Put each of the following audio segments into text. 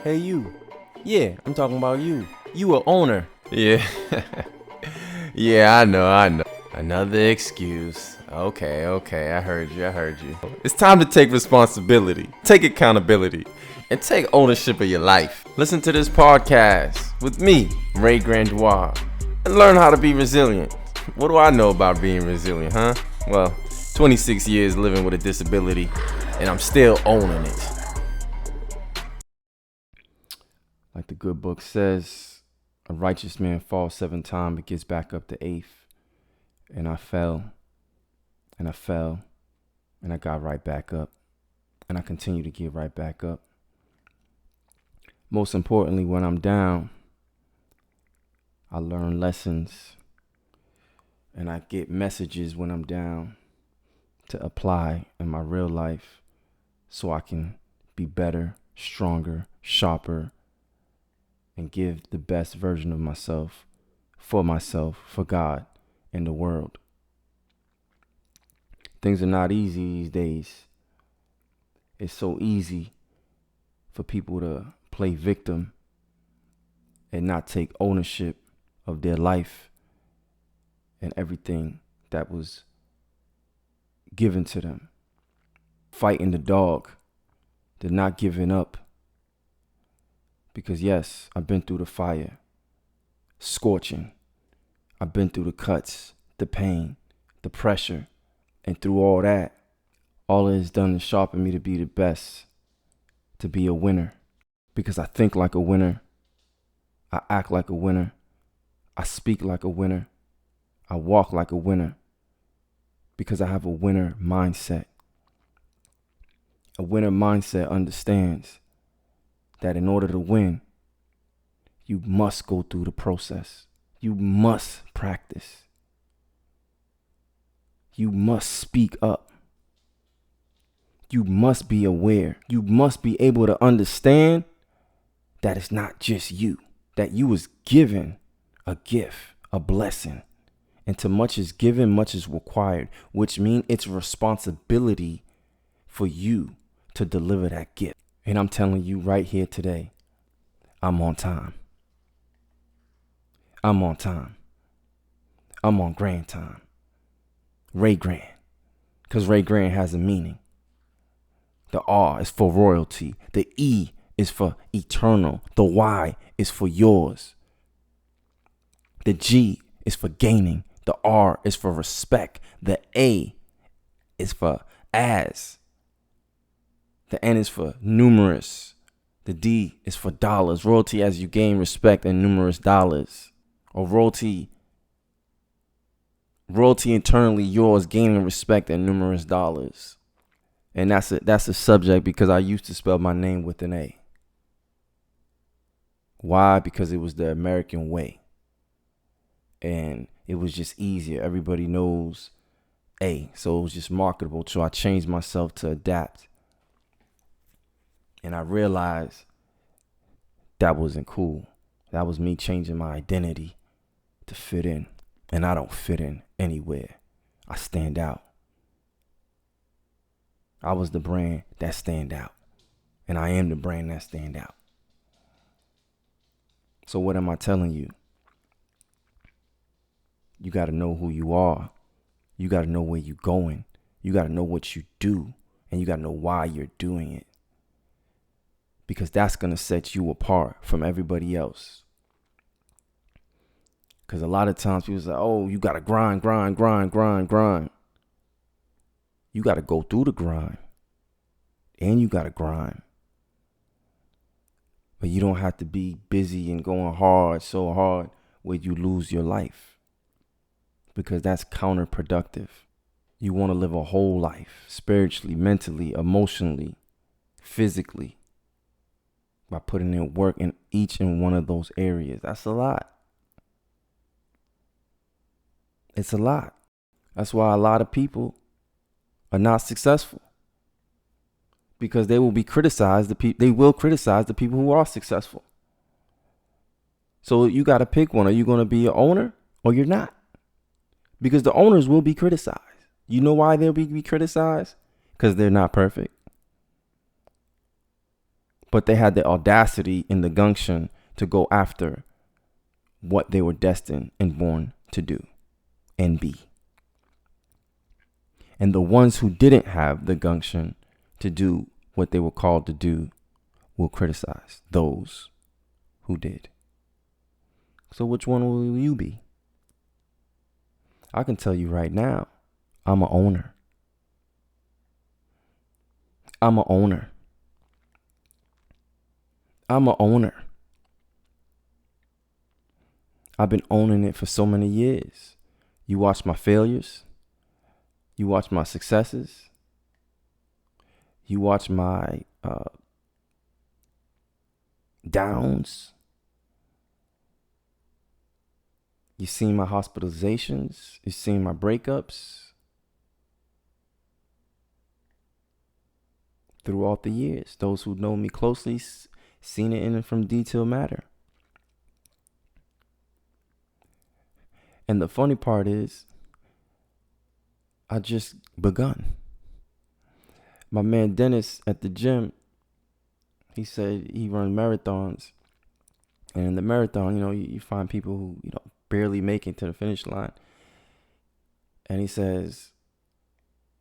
Hey you. Yeah, I'm talking about you. You a owner. Yeah. Yeah, I know. Another excuse. Okay, I heard you. It's time to take responsibility, take accountability, and take ownership of your life. Listen to this podcast with me, Ray Grandoit, and learn how to be resilient. What do I know about being resilient, huh? Well, 26 years living with a disability, and I'm still owning it. Like the good book says, a righteous man falls 7 times but gets back up the 8th. And I fell, and I fell, and I got right back up. And I continue to get right back up. Most importantly, when I'm down, I learn lessons. And I get messages when I'm down to apply in my real life so I can be better, stronger, sharper, and give the best version of myself, for God, and the world. Things are not easy these days. It's so easy for people to play victim and not take ownership of their life and everything that was given to them. Fighting the dog, they're not giving up. Because yes, I've been through the fire, scorching. I've been through the cuts, the pain, the pressure. And through all that, all it has done is sharpen me to be the best, to be a winner. Because I think like a winner, I act like a winner, I speak like a winner, I walk like a winner. Because I have a winner mindset. A winner mindset understands that in order to win, you must go through the process. You must practice. You must speak up. You must be aware. You must be able to understand that it's not just you, that you was given a gift, a blessing. And to much is given, much is required, which means it's responsibility for you to deliver that gift. And I'm telling you right here today, I'm on time. I'm on time. I'm on grand time. Ray Grand. Because Ray Grand has a meaning. The R is for royalty. The E is for eternal. The Y is for yours. The G is for gaining. The R is for respect. The A is for as. The N is for numerous. The D is for dollars. Royalty as you gain respect and numerous dollars. Or royalty internally yours, gaining respect and numerous dollars. And that's a subject because I used to spell my name with an A. Why? Because it was the American way. And it was just easier. Everybody knows A. So it was just marketable. So I changed myself to adapt. And I realized that wasn't cool. That was me changing my identity to fit in. And I don't fit in anywhere. I stand out. I was the brand that stand out. And I am the brand that stand out. So what am I telling you? You got to know who you are. You got to know where you're going. You got to know what you do. And you got to know why you're doing it. Because that's going to set you apart from everybody else. Because a lot of times people say, oh, you got to grind. You got to go through the grind. And you got to grind. But you don't have to be busy and going hard, so hard, where you lose your life. Because that's counterproductive. You want to live a whole life, spiritually, mentally, emotionally, physically, by putting in work in each and one of those areas. That's a lot. It's a lot. That's why a lot of people are not successful. Because they will be criticized. They will criticize the people who are successful. So you got to pick one. Are you going to be an owner or you're not? Because the owners will be criticized. You know why they'll be criticized? Because they're not perfect. but they had the audacity and the gumption to go after what they were destined and born to do and be. And the ones who didn't have the gumption to do what they were called to do will criticize those who did. So which one will you be? I can tell you right now, I'm an owner. I'm an owner. I'm an owner. I've been owning it for so many years. You watch my failures. You watch my successes. You watch my downs. You've seen my hospitalizations. You've seen my breakups. Throughout the years, those who know me closely seen it in from detailed matter. And the funny part is, I just begun. My man Dennis at the gym, he said he runs marathons. And in the marathon, you find people who, barely make it to the finish line. And he says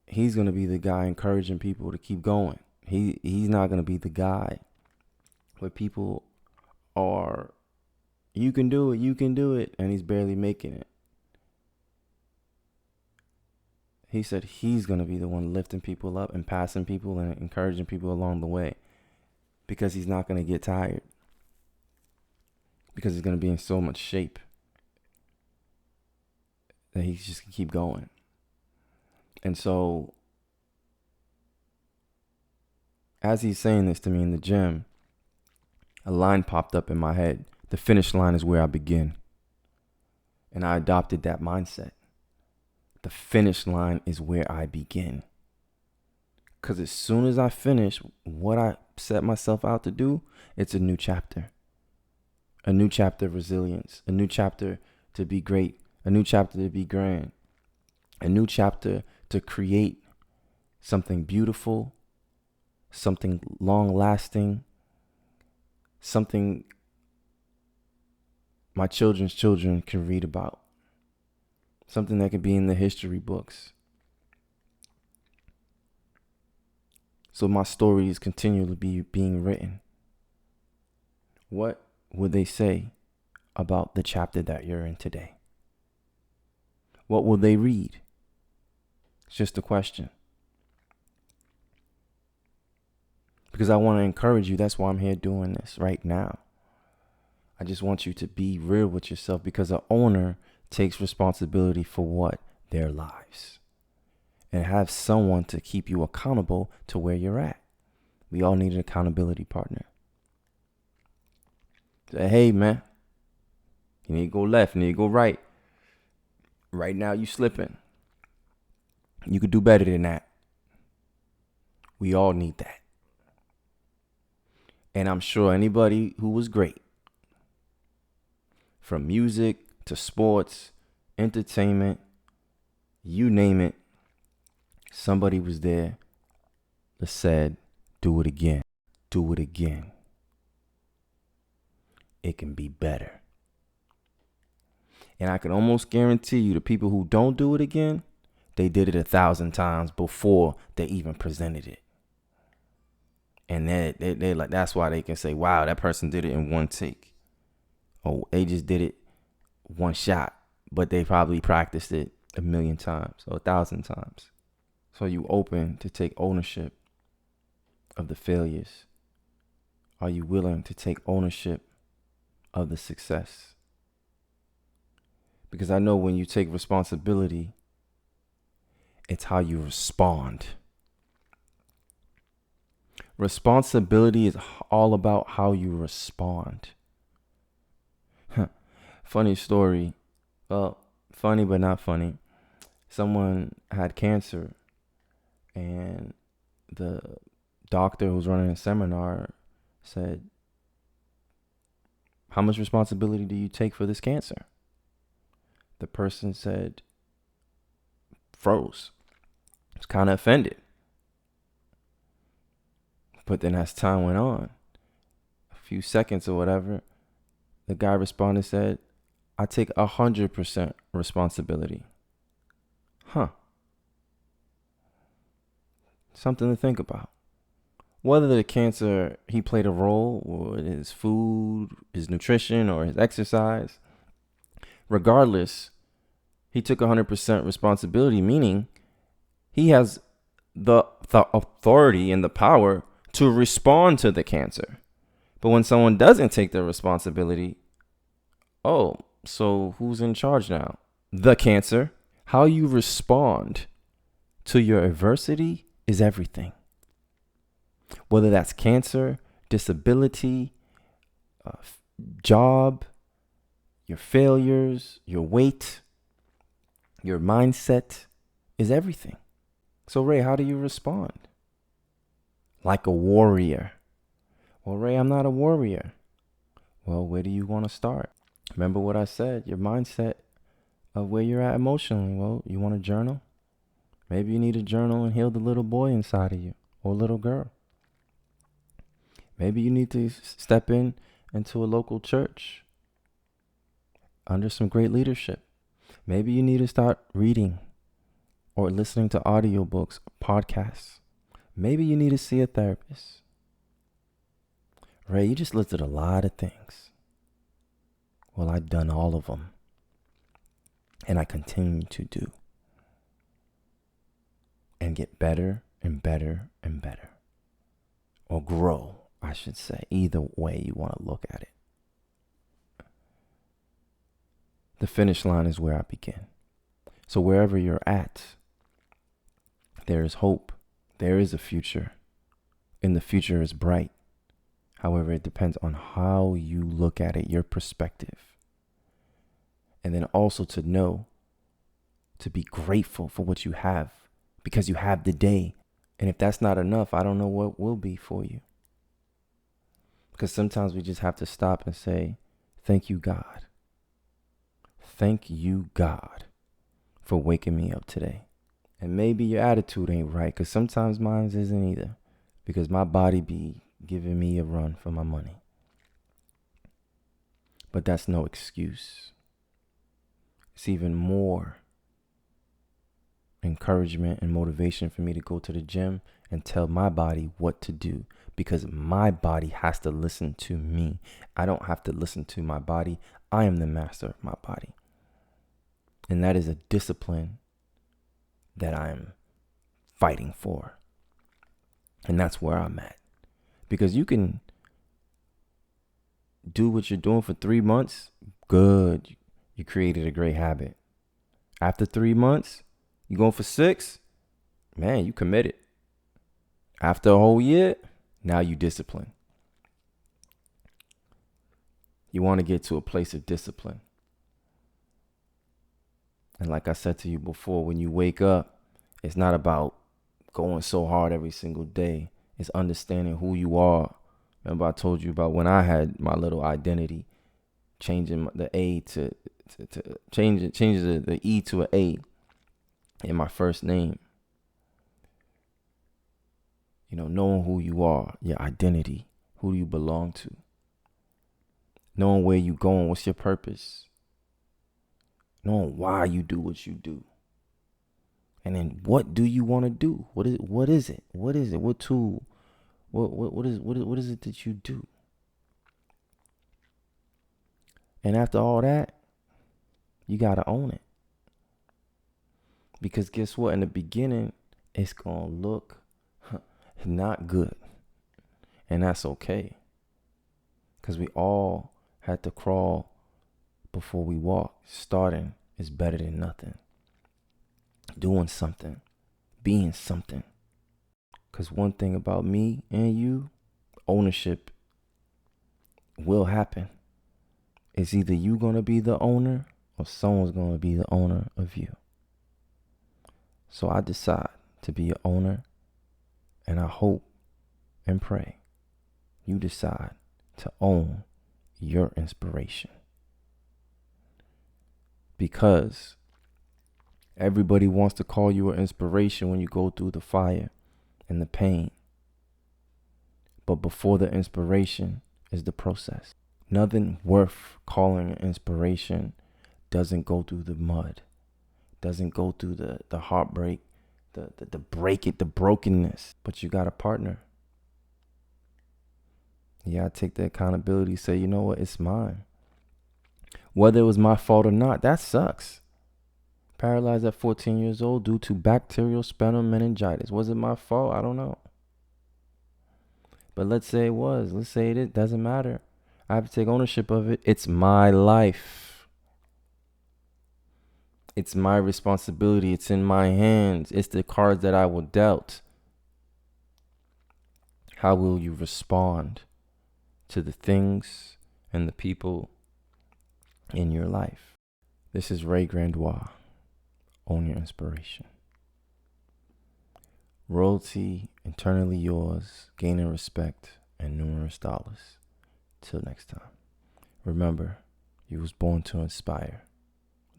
he's going to be the guy encouraging people to keep going. He's not going to be the guy where people are, you can do it, and he's barely making it. He said he's going to be the one lifting people up and passing people and encouraging people along the way, because he's not going to get tired, because he's going to be in so much shape that he's just going to keep going. And so as he's saying this to me in the gym, a line popped up in my head. The finish line is where I begin. And I adopted that mindset. The finish line is where I begin. Because as soon as I finish what I set myself out to do, it's a new chapter. A new chapter of resilience. A new chapter to be great. A new chapter to be grand. A new chapter to create something beautiful, something long-lasting, something my children's children can read about, something that can be in the history books. So my story is continually being written. What would they say about the chapter that you're in today? What will they read? It's just a question. Because I want to encourage you. That's why I'm here doing this right now. I just want you to be real with yourself, because an owner takes responsibility for what? Their lives. And have someone to keep you accountable to where you're at. We all need an accountability partner. Say, hey, man, you need to go left, you need to go right. Right now you slipping. You could do better than that. We all need that. And I'm sure anybody who was great, from music to sports, entertainment, you name it, somebody was there that said, do it again, do it again. It can be better. And I can almost guarantee you the people who don't do it again, they did it 1,000 times before they even presented it. And they like, that's why they can say, wow, that person did it in one take. Oh, they just did it one shot, but they probably practiced it 1,000,000 times or 1,000 times. So you open to take ownership of the failures? Are you willing to take ownership of the success? Because I know when you take responsibility, it's how you respond. Responsibility is all about how you respond. Funny story. Well, funny but not funny. Someone had cancer, and the doctor who was running a seminar said, how much responsibility do you take for this cancer? The person said, froze. Was kind of offended. But then as time went on, few seconds or whatever, the guy responded, said, I take 100% responsibility. Huh. Something to think about. Whether the cancer, he played a role, or his food, his nutrition, or his exercise, regardless, he took 100% responsibility, meaning he has the authority and the power to respond to the cancer. But when someone doesn't take their responsibility, oh, so who's in charge now? The cancer. How you respond to your adversity is everything. Whether that's cancer, disability, job, your failures, your weight, your mindset is everything. So, Ray, how do you respond? Like a warrior. Well, Ray, I'm not a warrior. Well, where do you want to start? Remember what I said, your mindset of where you're at emotionally. Well, you want to journal? Maybe you need to journal and heal the little boy inside of you or little girl. Maybe you need to step into a local church under some great leadership. Maybe you need to start reading or listening to audiobooks, podcasts. Maybe you need to see a therapist. Ray, you just listed a lot of things. Well, I've done all of them. And I continue to do. And get better and better and better. Or grow, I should say. Either way you want to look at it. The finish line is where I begin. So wherever you're at, there is hope. There is a future. And the future is bright. However, it depends on how you look at it, your perspective. And then also to know, to be grateful for what you have, because you have the day. And if that's not enough, I don't know what will be for you. Because sometimes we just have to stop and say, thank you, God. Thank you, God, for waking me up today. And maybe your attitude ain't right, because sometimes mine isn't either, because my body be giving me a run for my money. But that's no excuse. It's even more encouragement and motivation for me to go to the gym and tell my body what to do, because my body has to listen to me. I don't have to listen to my body. I am the master of my body. And that is a discipline that I'm fighting for. And that's where I'm at. Because you can do what you're doing for 3 months. Good. You created a great habit. After 3 months, you going for 6? Man, you committed. After a whole year, now you discipline. You want to get to a place of discipline. And like I said to you before, when you wake up, it's not about going so hard every single day. It's understanding who you are. Remember I told you about when I had my little identity, changing the A to change the E to an A in my first name. You know, knowing who you are, your identity, who do you belong to? Knowing where you going, what's your purpose? Knowing why you do what you do. And then what do you want to do? What is it? What is it? What tool? What is it that you do? And after all that, you got to own it. Because guess what? In the beginning, it's going to look not good. And that's okay. Because we all had to crawl before we walk. Starting is better than nothing. Doing something. Being something. Because one thing about me and you, ownership will happen. It's either you going to be the owner or someone's going to be the owner of you. So I decide to be an owner, and I hope and pray you decide to own your inspiration. Because everybody wants to call you an inspiration when you go through the fire and the pain. But before the inspiration is the process. Nothing worth calling an inspiration doesn't go through the mud, doesn't go through the heartbreak, the brokenness. But you got a partner. You gotta take the accountability, say, you know what, it's mine. Whether it was my fault or not, that sucks. Paralyzed at 14 years old due to bacterial spinal meningitis. Was it my fault? I don't know. But let's say it was. Let's say it doesn't matter. I have to take ownership of it. It's my life. It's my responsibility. It's in my hands. It's the cards that I will dealt. How will you respond to the things and the people in your life? This is Ray Grandoit. Own your inspiration. Royalty, internally yours, gaining respect and numerous dollars. Till next time. Remember, you was born to inspire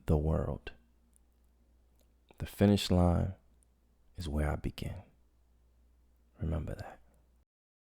the world. The finish line is where I begin. Remember that.